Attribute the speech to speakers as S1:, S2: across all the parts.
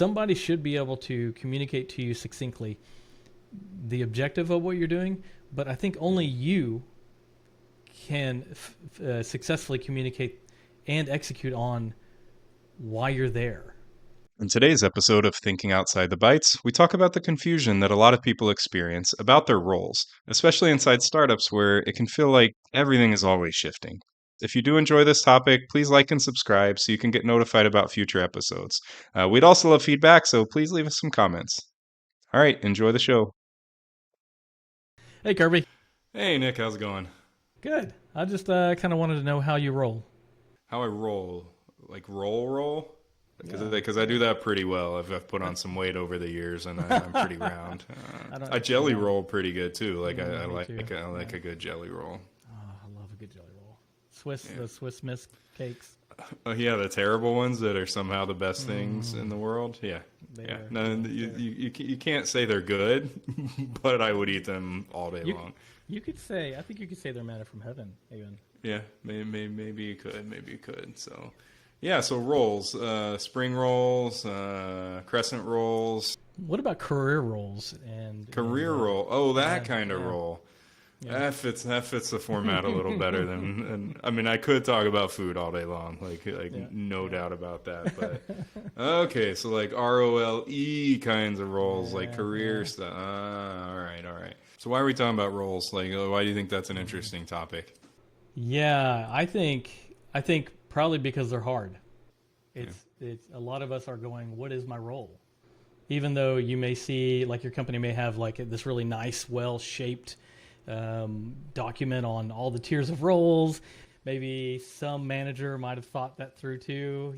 S1: somebody should be able to communicate to you succinctly the objective of what you're doing, but I think only you can successfully communicate and execute on why you're there.
S2: In today's episode of Thinking Outside the Bytes, we talk about the confusion that a lot of people experience about their roles, especially inside startups where it can feel like everything is always shifting. If you do enjoy this topic, please like and subscribe so you can get notified about future episodes. We'd also love feedback, so please leave us some comments. All right, enjoy the show.
S1: Hey, Kirby.
S2: Hey, Nick, how's it going?
S1: Good. I just kind of wanted to know how you roll.
S2: How I roll? Like roll?
S1: Yeah.
S2: Because I do that pretty well. I've put on some weight over the years, and I'm pretty round. I jelly roll pretty good too. Like I like a good jelly roll.
S1: Oh, I love a good jelly roll. The Swiss Miss cakes.
S2: Oh yeah, the terrible ones that are somehow the best things in the world. Yeah. No, you can't say they're good, but I would eat them all day long.
S1: I think you could say they're manna from heaven, even.
S2: Yeah, maybe you could. So, yeah, so rolls, spring rolls, crescent rolls.
S1: What about career rolls and
S2: career roll? Oh, that kind of
S1: yeah.
S2: roll.
S1: Yeah.
S2: That fits the format a little better than. And I mean, I could talk about food all day long, no doubt about that. But okay, so like ROLE kinds of roles, like career stuff. All right. So why are we talking about roles? Like, why do you think that's an interesting topic?
S1: Yeah, I think probably because they're hard. It's a lot of us are going, what is my role? Even though you may see, like, your company may have like this really nice, well-shaped document on all the tiers of roles. Maybe some manager might have thought that through too,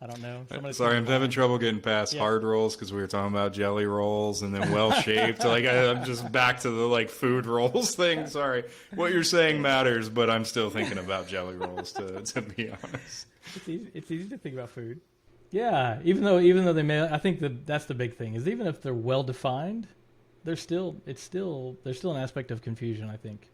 S1: I don't know.
S2: Sorry, I'm having trouble getting past hard rolls because we were talking about jelly rolls and then well-shaped. I'm just back to the like food rolls thing. Sorry. What you're saying matters, but I'm still thinking about jelly rolls to be honest.
S1: It's easy to think about food. Yeah, even though they may, I think that's the big thing is even if they're well-defined, there's still an aspect of confusion, I think.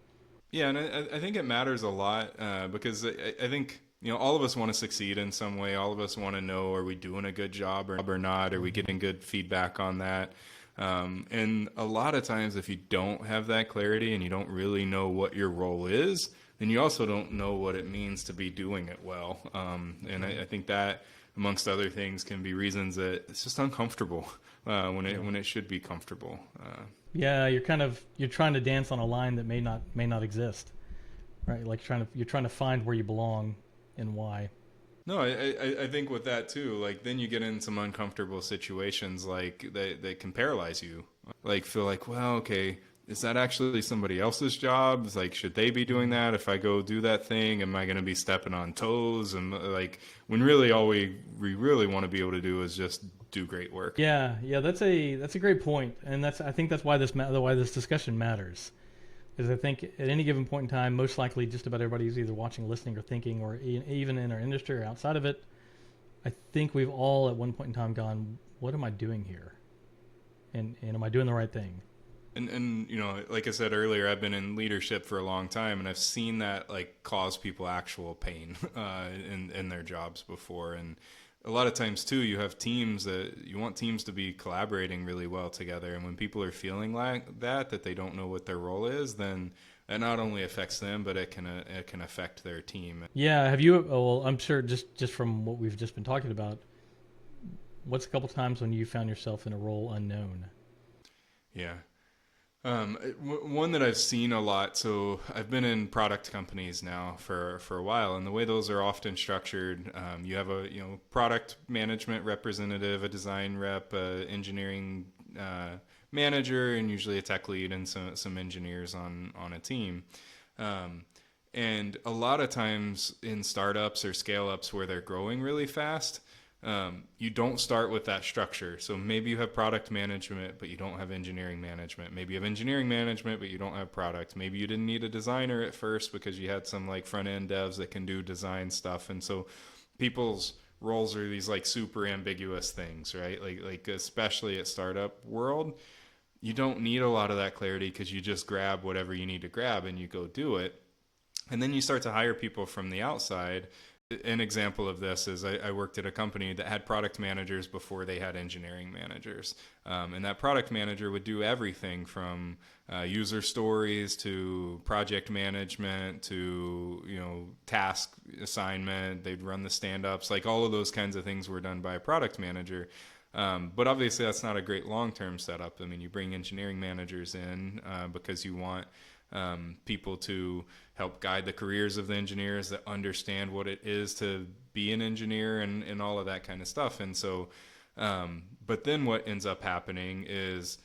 S2: Yeah, and I think it matters a lot because I think all of us want to succeed in some way. All of us want to know, are we doing a good job or not? Are we getting good feedback on that? And a lot of times, if you don't have that clarity and you don't really know what your role is, then you also don't know what it means to be doing it well. And I think that, amongst other things, can be reasons that it's just uncomfortable when it should be comfortable.
S1: Yeah, you're trying to dance on a line that may not exist, right? Like you're trying to find where you belong and why.
S2: No, I think with that too, like then you get in some uncomfortable situations like that can paralyze you. Like feel like, well, okay, is that actually somebody else's job? Like, should they be doing that? If I go do that thing, am I going to be stepping on toes? And like, when really all we really want to be able to do is just do great work.
S1: Yeah, that's a great point, and I think that's why this discussion matters. Because I think at any given point in time, most likely just about everybody who's either watching, listening, or thinking, or even in our industry or outside of it, I think we've all at one point in time gone, what am I doing here? And am I doing the right thing?
S2: And like I said earlier, I've been in leadership for a long time, and I've seen that like cause people actual pain in their jobs before. And a lot of times too, you have teams that you want teams to be collaborating really well together. And when people are feeling like that they don't know what their role is, then that not only affects them, but it can affect their team.
S1: Yeah. Have you? Well, I'm sure just from what we've just been talking about, what's a couple times when you found yourself in a role unknown?
S2: Yeah. One that I've seen a lot, so I've been in product companies now for a while, and the way those are often structured, you have a product management representative, a design rep, a engineering manager, and usually a tech lead and some engineers on a team. And a lot of times in startups or scale-ups where they're growing really fast, you don't start with that structure. So maybe you have product management, but you don't have engineering management. Maybe you have engineering management, but you don't have product. Maybe you didn't need a designer at first because you had some like front end devs that can do design stuff. And so people's roles are these like super ambiguous things, right? Like especially at startup world, you don't need a lot of that clarity because you just grab whatever you need to grab and you go do it. And then you start to hire people from the outside An example of this is I worked at a company that had product managers before they had engineering managers. And that product manager would do everything from user stories to project management to, task assignment. They'd run the stand-ups. Like all of those kinds of things were done by a product manager. But obviously that's not a great long-term setup. I mean, you bring engineering managers in because you want people to help guide the careers of the engineers that understand what it is to be an engineer and all of that kind of stuff. And so, but then what ends up happening is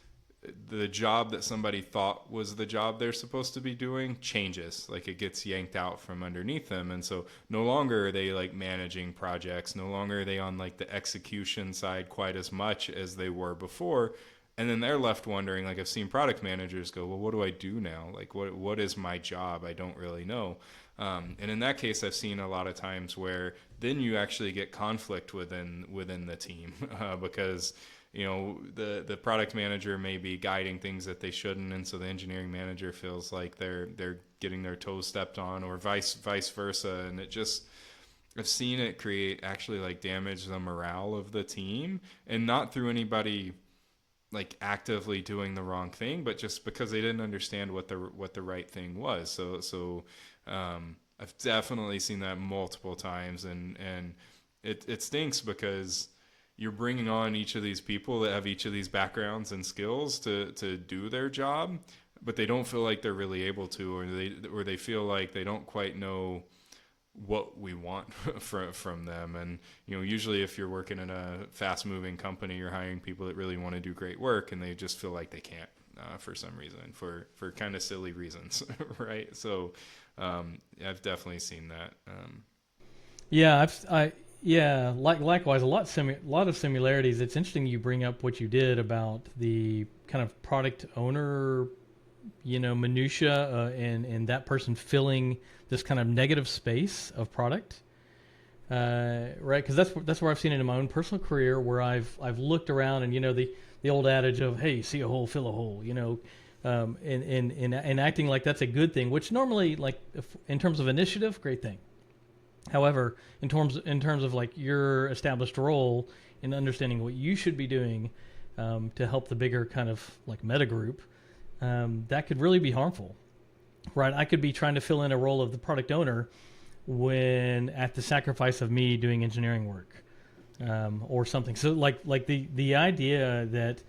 S2: the job that somebody thought was the job they're supposed to be doing changes. Like it gets yanked out from underneath them. And so no longer are they like managing projects. No longer are they on like the execution side quite as much as they were before. And then they're left wondering, like I've seen product managers go, well, what do I do now? Like, what is my job? I don't really know. And in that case, I've seen a lot of times where then you actually get conflict within the team because, the product manager may be guiding things that they shouldn't. And so the engineering manager feels like they're getting their toes stepped on or vice versa. And I've seen it create actually like damage the morale of the team, and not through anybody like actively doing the wrong thing, but just because they didn't understand what the right thing was. So I've definitely seen that multiple times, and it stinks because you're bringing on each of these people that have each of these backgrounds and skills to do their job, but they don't feel like they're really able to, or they feel like they don't quite know what we want from them. And usually if you're working in a fast moving company, you're hiring people that really want to do great work, and they just feel like they can't for some reason, for kind of silly reasons. Right. So I've definitely seen that.
S1: Likewise, a lot of similarities. It's interesting you bring up what you did about the kind of product owner minutia and that person filling this kind of negative space of product, right? Because that's where I've seen it in my own personal career, where I've looked around and the old adage of, hey, see a hole, fill a hole, and acting like that's a good thing, which normally, like in terms of initiative, great thing. However, in terms of like your established role in understanding what you should be doing to help the bigger kind of like meta group, that could really be harmful, right? I could be trying to fill in a role of the product owner when at the sacrifice of me doing engineering work, or something. So like the idea that,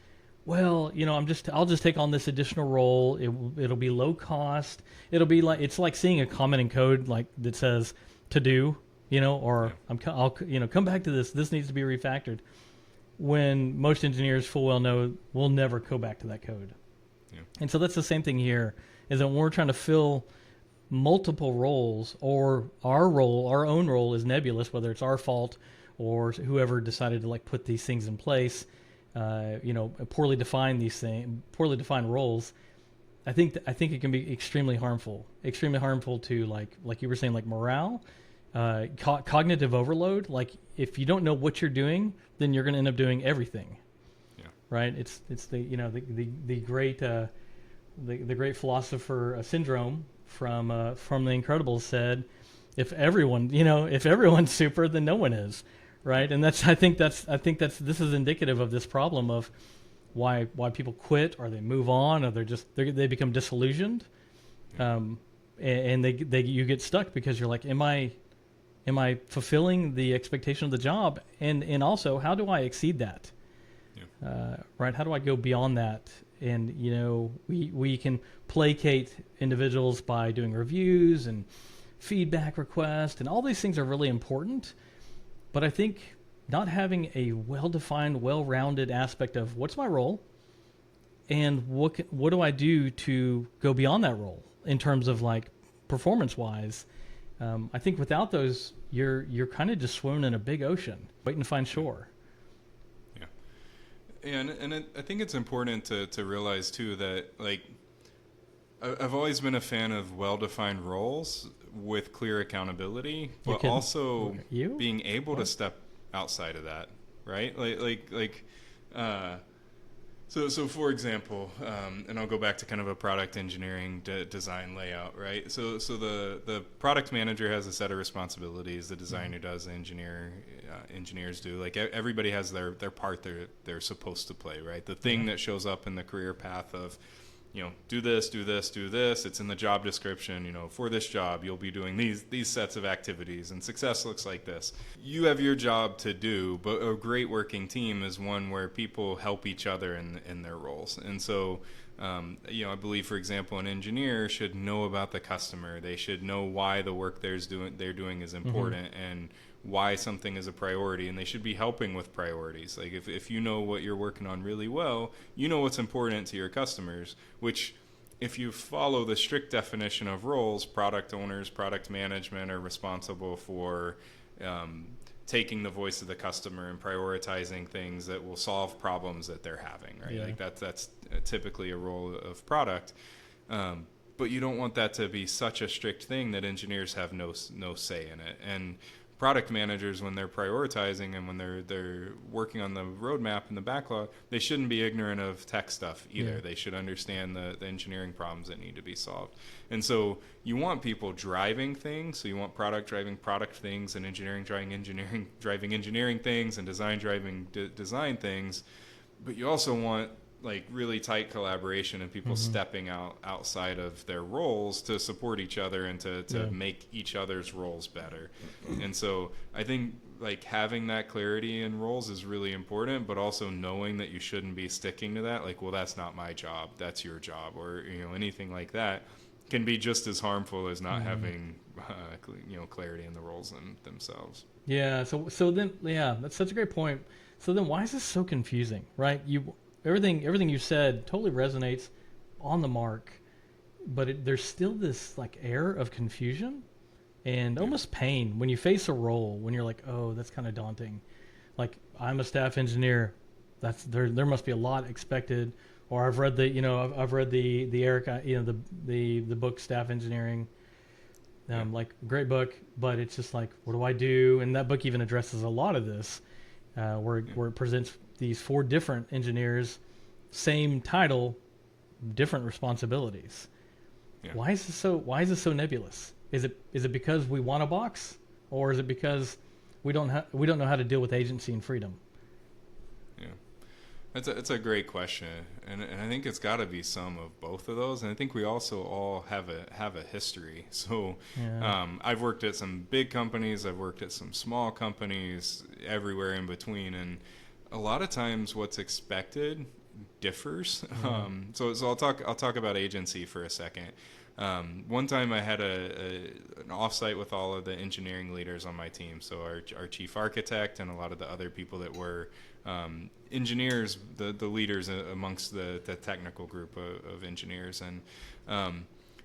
S1: well, I'll just take on this additional role. It'll be low cost. It'll be like, it's like seeing a comment in code like that says to do, or I'll come back to this. This needs to be refactored. When most engineers full well know we'll never go back to that code. Yeah. And so that's the same thing here, is that when we're trying to fill multiple roles, or our own role is nebulous, whether it's our fault or whoever decided to like put these things in place, poorly defined roles. I think it can be extremely harmful to like you were saying, like morale, cognitive overload. Like if you don't know what you're doing, then you're going to end up doing everything. Yeah. Right. It's the great philosopher Syndrome from The Incredibles said, if everyone's super, then no one is. Right. And I think this is indicative of this problem of why people quit, or they move on, or they become disillusioned, and you get stuck because you're like, am I fulfilling the expectation of the job, and also how do I exceed that? Yeah. Right? How do I go beyond that? And we can placate individuals by doing reviews and feedback requests, and all these things are really important. But I think not having a well-defined, well-rounded aspect of what's my role and what do I do to go beyond that role in terms of like performance-wise, I think without those, you're kind of just swimming in a big ocean, waiting to find shore.
S2: Yeah, and I think it's important to realize too that like I've always been a fan of well-defined roles with clear accountability, but also being able to step outside of that, right? So for example, and I'll go back to kind of a product engineering design layout, right? So the product manager has a set of responsibilities. The designer does. The engineers do. Like everybody has their part they're supposed to play, right? The thing that shows up in the career path of, do this, do this, do this. It's in the job description. For this job, you'll be doing these sets of activities, and success looks like this. You have your job to do, but a great working team is one where people help each other in their roles. And so, I believe, for example, an engineer should know about the customer. They should know why the work they're doing is important, and why something is a priority, and they should be helping with priorities. Like if you know what you're working on really well, you know what's important to your customers, which if you follow the strict definition of roles, product owners, product management are responsible for taking the voice of the customer and prioritizing things that will solve problems that they're having, right?
S1: Yeah.
S2: Like that's typically a role of product. But you don't want that to be such a strict thing that engineers have no say in it. And product managers, when they're prioritizing and when they're working on the roadmap and the backlog, they shouldn't be ignorant of tech stuff either. They should understand the engineering problems that need to be solved. And so you want people driving things. So you want product driving product things, and engineering driving engineering things, and design driving design things. But you also want like really tight collaboration and people stepping outside of their roles to support each other and to make each other's roles better. And so I think like having that clarity in roles is really important, but also knowing that you shouldn't be sticking to that. Like, well, that's not my job, that's your job, or anything like that can be just as harmful as not having clarity in the roles themselves.
S1: Yeah. So then, that's such a great point. So then, why is this so confusing, right? Everything you said totally resonates, on the mark, but there's still this like air of confusion and almost pain when you face a role, when you're like, oh, that's kind of daunting. Like, I'm a staff engineer, there must be a lot expected. Or I've read the Eric, the book Staff Engineering, like great book, but it's just like, what do I do? And that book even addresses a lot of this, where it presents these 4 different engineers, same title, different responsibilities. Yeah. Why is this so nebulous? Is it because we want a box, or is it because we don't know how to deal with agency and freedom?
S2: Yeah, it's a great question, and I think it's got to be some of both of those. And I think we also all have a history. So I've worked at some big companies, I've worked at some small companies, everywhere in between, and a lot of times what's expected differs. So I'll talk about agency for a second. One time I had an offsite with all of the engineering leaders on my team. So our chief architect and a lot of the other people that were engineers, the leaders amongst the technical group of engineers. And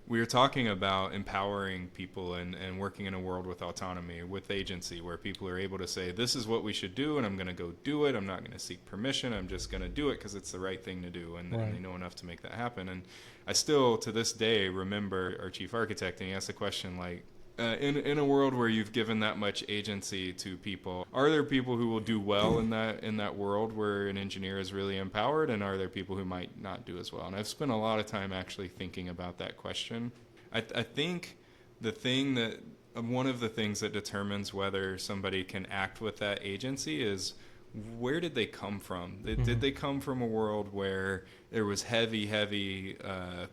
S2: we were talking about empowering people and working in a world with autonomy, with agency, where people are able to say, this is what we should do, and I'm going to go do it. I'm not going to seek permission. I'm just going to do it because it's the right thing to do. And they know enough to make that happen. And I still, to this day, remember our chief architect, and he asked a question like, in a world where you've given that much agency to people, are there people who will do well in that world where an engineer is really empowered, and are there people who might not do as well? And I've spent a lot of time actually thinking about that question. I think one of the things that determines whether somebody can act with that agency is, where did they come from? Did they come from a world where there was heavy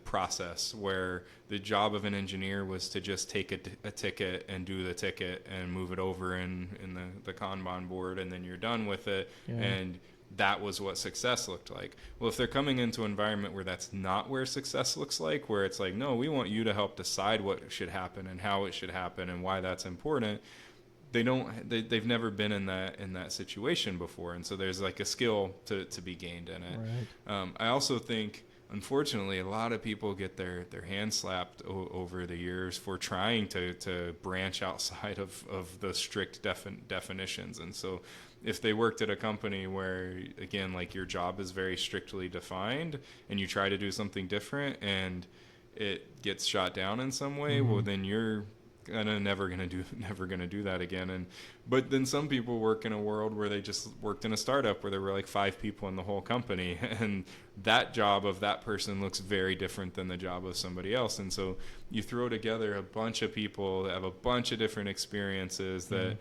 S2: process, where the job of an engineer was to just take a ticket and do the ticket and move it over in the Kanban board, and then you're done with it, and that was what success looked like? Well, if they're coming into an environment where that's not where success looks like, where it's like, no, we want you to help decide what should happen and how it should happen and why that's important, they've never been in that situation before, and so there's like a skill to be gained in it. Right. I also think, unfortunately, a lot of people get their hands slapped over the years for trying to branch outside of the strict definitions. And so if they worked at a company where, again, like your job is very strictly defined and you try to do something different and it gets shot down in some way, well, then you're kind of never gonna do that again. But then some people work in a world where they just worked in a startup where there were like 5 people in the whole company, and that job of that person looks very different than the job of somebody else. And so you throw together a bunch of people that have a bunch of different experiences that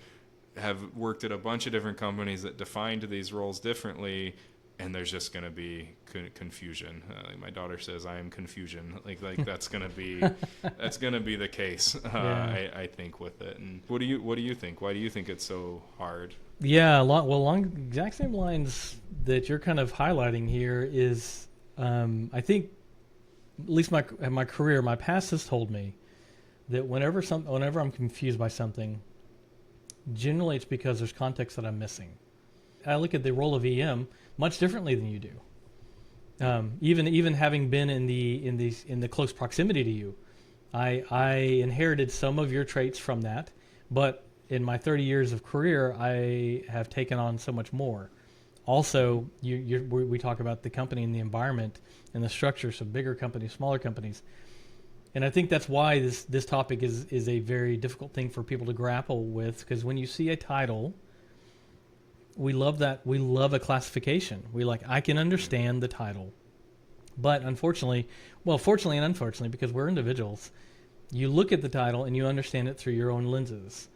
S2: have worked at a bunch of different companies that defined these roles differently, and there's just going to be confusion. Like my daughter says, I am confusion. Like that's going to be the case. I think with it. And what do you think? Why do you think it's so hard?
S1: Yeah, along the exact same lines that you're kind of highlighting here is, I think, at least my career, my past has told me that whenever I'm confused by something, generally it's because there's context that I'm missing. I look at the role of EM much differently than you do. Even having been in the close proximity to you, I inherited some of your traits from that, but in my 30 years of career, I have taken on so much more. Also, we talk about the company and the environment and the structures of bigger companies, smaller companies. And I think that's why this topic is a very difficult thing for people to grapple with, because when you see a title, we love that. We love a classification. I can understand the title. But fortunately and unfortunately, because we're individuals, you look at the title and you understand it through your own lenses.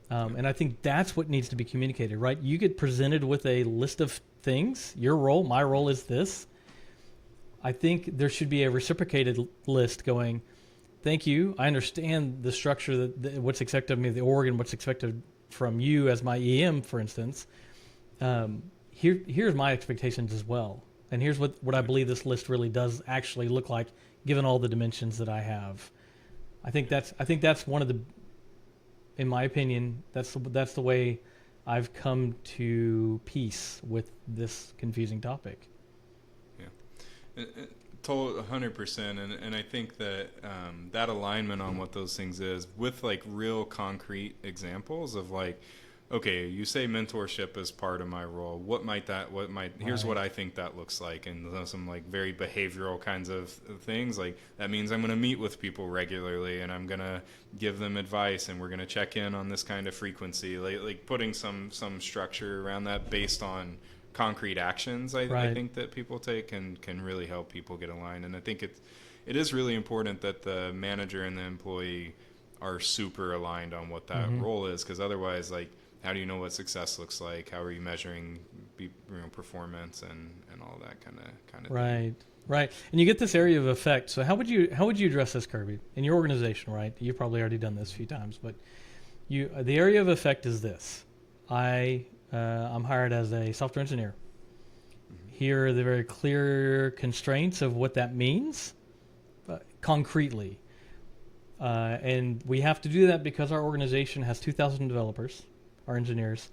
S1: And I think that's what needs to be communicated, right? You get presented with a list of things. Your role, my role is this. I think there should be a reciprocated list going, thank you. I understand the structure, what's expected of me, the org, and what's expected from you as my EM, for instance. Here's my expectations as well. And here's what I believe this list really does actually look like, given all the dimensions that I have. I think that's one of the, in my opinion, that's the way I've come to peace with this confusing topic.
S2: Yeah, total 100%, and I think that that alignment on what those things is, with like real concrete examples of like, okay, you say mentorship is part of my role. Here's what I think that looks like. And some like very behavioral kinds of things. Like that means I'm going to meet with people regularly and I'm going to give them advice and we're going to check in on this kind of frequency. Like putting some structure around that based on concrete actions, I think that people take and can really help people get aligned. And I think it is really important that the manager and the employee are super aligned on what that role is, because otherwise, like, how do you know what success looks like? How are you measuring performance and all that kind of thing?
S1: Right. And you get this area of effect. So how would you address this, Kirby, in your organization? Right, you've probably already done this a few times, but the area of effect is this: I'm hired as a software engineer. Here are the very clear constraints of what that means, concretely, and we have to do that because our organization has 2,000 developers. Our engineers,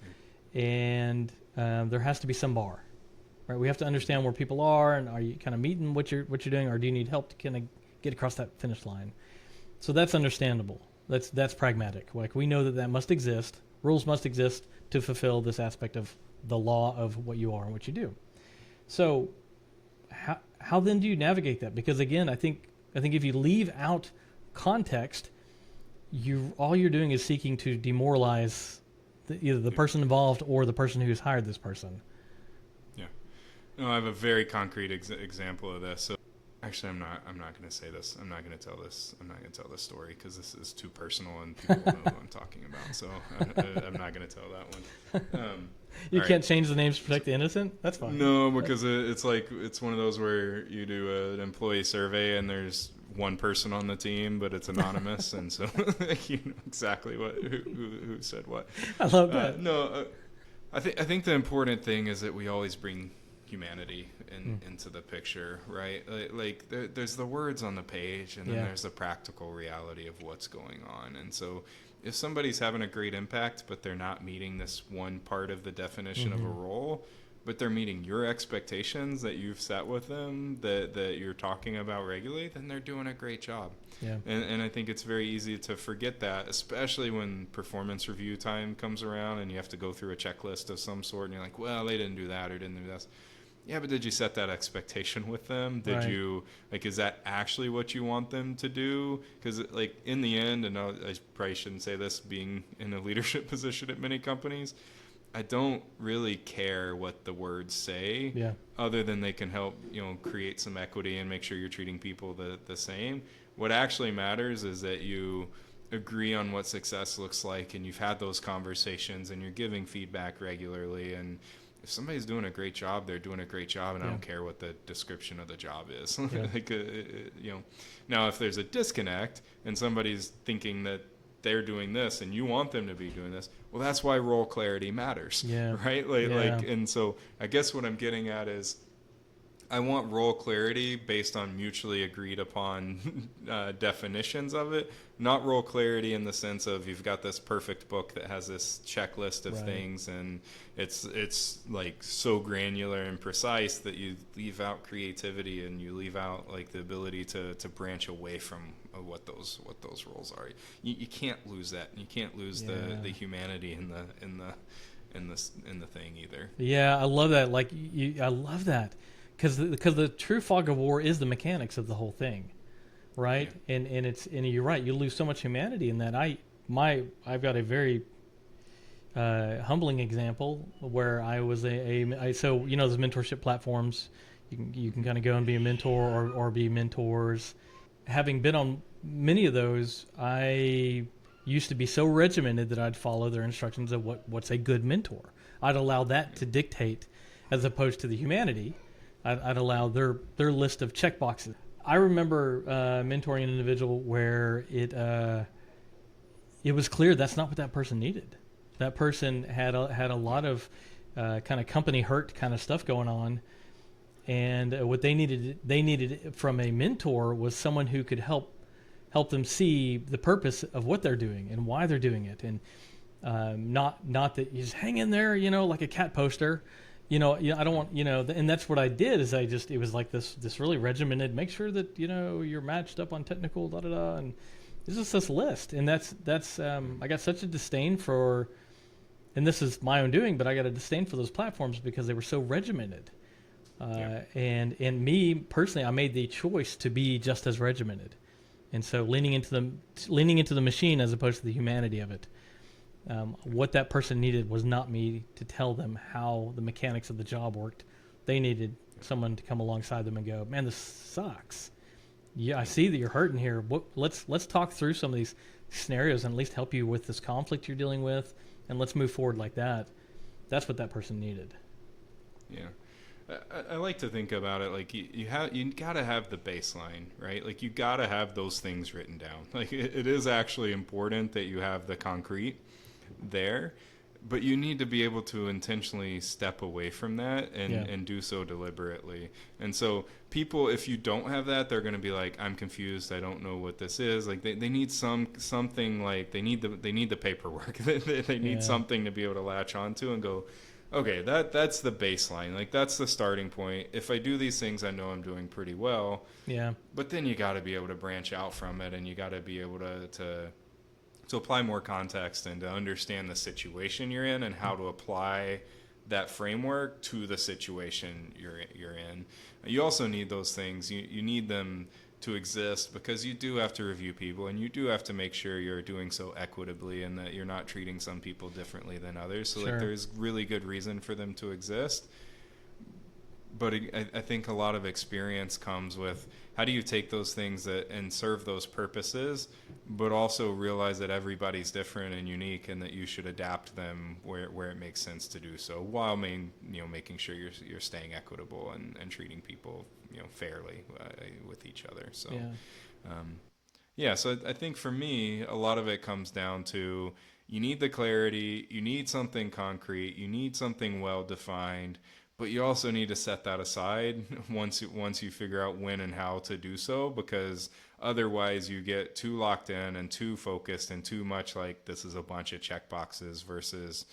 S1: and there has to be some bar, right? We have to understand where people are, and are you kind of meeting what you're doing, or do you need help to kind of get across that finish line? So that's understandable. That's pragmatic. Like, we know that must exist. Rules must exist to fulfill this aspect of the law of what you are and what you do. So how then do you navigate that? Because again, I think if you leave out context, all you're doing is seeking to demoralize either the person involved or the person who's hired this person.
S2: Yeah. No, I have a very concrete example of this. So actually, I'm not going to say this. I'm not going to tell this. I'm not going to tell this story because this is too personal and people know who I'm talking about. So I'm not going to tell that one.
S1: You can't change the names to protect the innocent? That's fine.
S2: No, because it's one of those where you do an employee survey and there's one person on the team, but it's anonymous, and so you know exactly who said what.
S1: I love that.
S2: I think the important thing is that we always bring humanity into the picture, right? Like there's the words on the page, and then there's the practical reality of what's going on. And so if somebody's having a great impact, but they're not meeting this one part of the definition of a role, but they're meeting your expectations that you've set with them, that you're talking about regularly, then they're doing a great job. Yeah. And I think it's very easy to forget that, especially when performance review time comes around and you have to go through a checklist of some sort and you're like, well, they didn't do that or didn't do this. Yeah, but did you set that expectation with them? Did
S1: Right.
S2: you, like, is that actually what you want them to do? Because, like, in the end, and I probably shouldn't say this being in a leadership position at many companies, I don't really care what the words say,
S1: Yeah.
S2: other than they can help, create some equity and make sure you're treating people the same. What actually matters is that you agree on what success looks like, and you've had those conversations, and you're giving feedback regularly. And if somebody's doing a great job, they're doing a great job, and I
S1: Yeah.
S2: don't care what the description of the job is.
S1: Yeah.
S2: like, now if there's a disconnect and somebody's thinking that they're doing this and you want them to be doing this, well, that's why role clarity matters.
S1: Yeah.
S2: Right?
S1: Yeah.
S2: And so I guess what I'm getting at is I want role clarity based on mutually agreed upon definitions of it, not role clarity in the sense of you've got this perfect book that has this checklist of
S1: Right.
S2: things, and it's like so granular and precise that you leave out creativity, and you leave out like the ability to branch away from what those roles are. You can't lose that. You can't lose the humanity in the thing either.
S1: Yeah, I love that. I love that because the true fog of war is the mechanics of the whole thing, right?
S2: Yeah.
S1: And you're right. You lose so much humanity in that. I've got a very humbling example where I was so those mentorship platforms. You can kind of go and be a mentor or be mentors. Having been on many of those, I used to be so regimented that I'd follow their instructions of what's a good mentor. I'd allow that to dictate, as opposed to the humanity. I'd allow their list of checkboxes. I remember mentoring an individual where it was clear that's not what that person needed. That person had a lot of kind of company hurt kind of stuff going on, and what they needed from a mentor was someone who could help them see the purpose of what they're doing and why they're doing it, and not that you just hang in there, like a cat poster. I don't want, and that's what I did is it was like this really regimented, make sure that, you're matched up on technical, da da da. And it's just this list. And that's I got such a disdain for, and this is my own doing, but I got a disdain for those platforms because they were so regimented. And me personally, I made the choice to be just as regimented. And so leaning into the machine as opposed to the humanity of it. What that person needed was not me to tell them how the mechanics of the job worked. They needed someone to come alongside them and go, man, this sucks. Yeah, I see that you're hurting here. Let's talk through some of these scenarios and at least help you with this conflict you're dealing with, and let's move forward like that. That's what that person needed.
S2: Yeah. I like to think about it like you gotta have the baseline, right? Like you gotta have those things written down. Like it is actually important that you have the concrete there, but you need to be able to intentionally step away from that and do so deliberately. And so people, if you don't have that, they're going to be like, I'm confused, I don't know what this is. Like they need something, like they need the paperwork. They need something to be able to latch onto and go, okay, that's the baseline. Like that's the starting point. If I do these things, I know I'm doing pretty well.
S1: Yeah.
S2: But then you got to be able to branch out from it, and you got to be able to apply more context and to understand the situation you're in and how to apply that framework to the situation you're in. You also need those things. You need them to exist because you do have to review people, and you do have to make sure you're doing so equitably and that you're not treating some people differently than others. So like there's really good reason for them to exist. But I think a lot of experience comes with how do you take those things and serve those purposes, but also realize that everybody's different and unique, and that you should adapt them where it makes sense to do so, while making sure you're staying equitable and treating people fairly with each other. So so I think for me, a lot of it comes down to you need the clarity, you need something concrete, you need something well defined. But you also need to set that aside once you figure out when and how to do so, because otherwise you get too locked in and too focused and too much like this is a bunch of check boxes versus,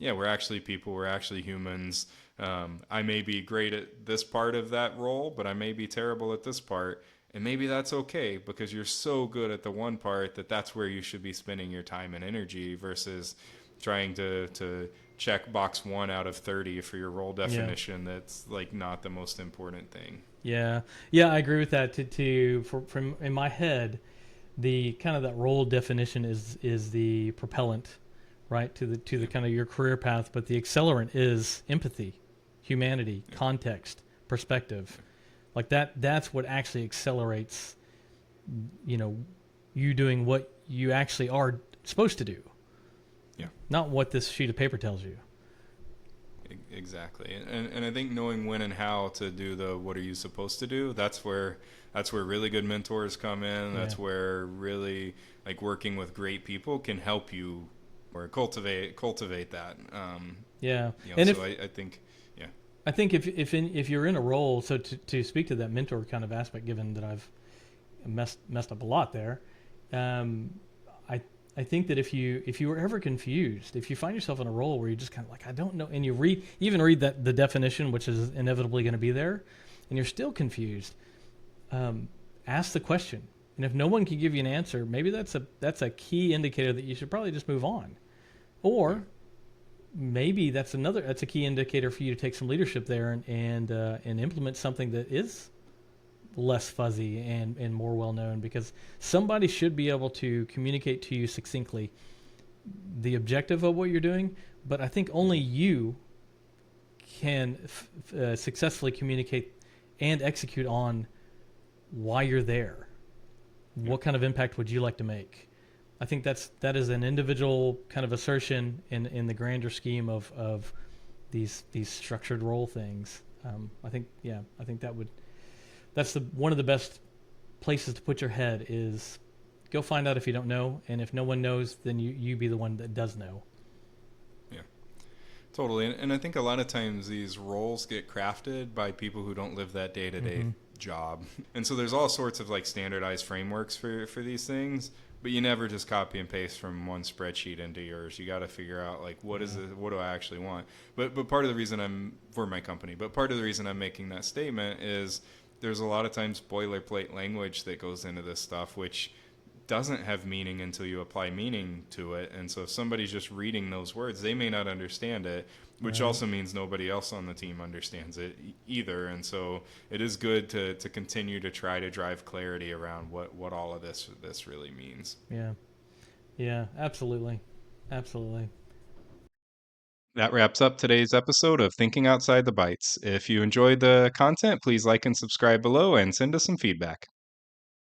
S2: we're actually people, we're actually humans. I may be great at this part of that role, but I may be terrible at this part. And maybe that's okay because you're so good at the one part that's where you should be spending your time and energy versus trying to check box 1 out of 30 for your role
S1: Yeah.
S2: definition. That's like not the most important thing.
S1: Yeah. Yeah, I agree with that. From in my head, the kind of that role definition is the propellant, right, to the
S2: Yeah,
S1: kind of your career path, but the accelerant is empathy, humanity,
S2: yeah,
S1: context, perspective.
S2: yeah,
S1: Like that's what actually accelerates, you know, you doing what you actually are supposed to do,
S2: yeah.
S1: not what this sheet of paper tells you.
S2: Exactly. And I think knowing when and how to do the what are you supposed to do, that's where really good mentors come in.
S1: Yeah.
S2: That's where really like working with great people can help you or cultivate that.
S1: Yeah. And
S2: So
S1: if
S2: I think yeah.
S1: I think if you're in a role, so to speak to that mentor kind of aspect, given that I've messed up a lot there, um, I I think that if you were ever confused, if you find yourself in a role where you're just kind of like I don't know, and you read that the definition, which is inevitably going to be there, and you're still confused, um, ask the question. And if no one can give you an answer, maybe that's a key indicator that you should probably just move on.
S2: Yeah.
S1: Or maybe that's a key indicator for you to take some leadership there and implement something that is less fuzzy and more well known, because somebody should be able to communicate to you succinctly the objective of what you're doing, but I think only you can successfully communicate and execute on why you're there.
S2: Yeah.
S1: What kind of impact would you like to make? I think that is an individual kind of assertion in the grander scheme of these structured role things. I think that's the one of the best places to put your head is go find out if you don't know, and if no one knows, then you be the one that does know.
S2: Yeah. Totally. And I think a lot of times these roles get crafted by people who don't live that day-to-day
S1: Mm-hmm.
S2: job. And so there's all sorts of like standardized frameworks for these things, but you never just copy and paste from one spreadsheet into yours. You got to figure out like what is
S1: Yeah.
S2: it, what do I actually want? But part of the reason I'm for my company, but part of the reason I'm making that statement is there's a lot of times boilerplate language that goes into this stuff which doesn't have meaning until you apply meaning to it. And so if somebody's just reading those words, they may not understand it, which
S1: Right.
S2: also means nobody else on the team understands it either. And so it is good to continue to try to drive clarity around what all of this really means.
S1: Yeah. Yeah. Absolutely. Absolutely.
S2: That wraps up today's episode of Thinking Outside the Bytes. If you enjoyed the content, please like and subscribe below and send us some feedback.